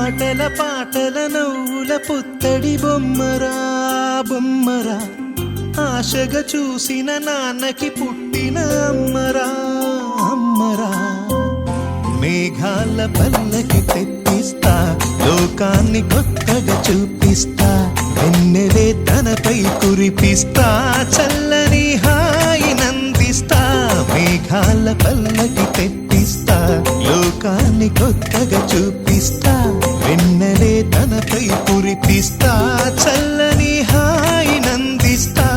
ఆటల పాటల నవ్వుల పుత్తడి బొమ్మరా బొమ్మరా, ఆశగా చూసిన నాన్నకి పుట్టిన అమ్మరా అమ్మరా. మేఘాల పల్లకి తెప్పిస్తా, లోకాన్ని కొత్తగా చూపిస్తా, వెన్నెలే తనపై కురిపిస్తా, చల్లని హాయి నందిస్తా. మేఘాల పల్లకి తెప్పిస్తా, లోకాన్ని కొత్తగా చూపిస్తా, వెన్నెలే తనపై కురిపిస్తా, చల్లని హాయి నందిస్తా.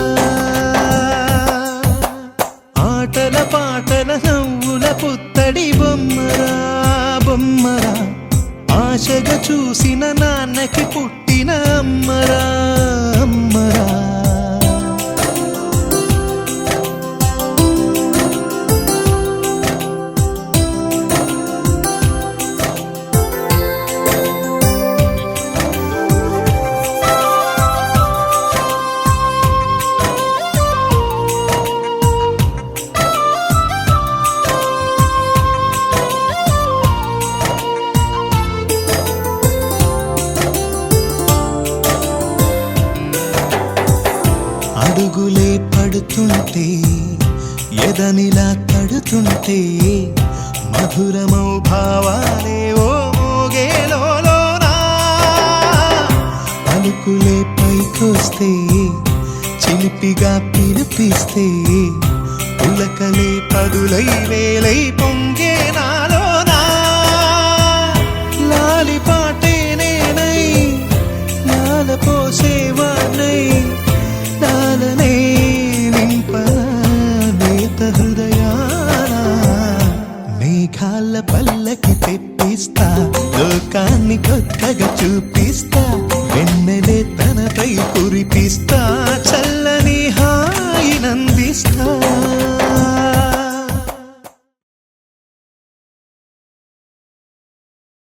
ఆటల పాటల నవ్వుల పుత్తడి బొమ్మరా బొమ్మరా, ఆశగా చూసిన నాన్నకి పుట్టిన అమ్మరా అమ్మరా. అడుగులే పడుతుంటే, ఎదనిలా తడుతుంటే, మధురమౌ భావాలే ఓ మోగేలోనా. పలుకులే పైకొస్తే, చిలిపిగా పిలిపిస్తే, పులకలే పదులై వేలై పొంగే నాలోనా. లాలి పాటే నేనై లాల పోసేవాణ్ణై, లాలనే నింపనా నేత హృదయాన. మేఘాల పల్లకి తెప్పిస్తా, లోకాన్ని కొత్తగా చూపిస్తా, వెన్నెలే తనపై కురిపిస్తా, చల్ల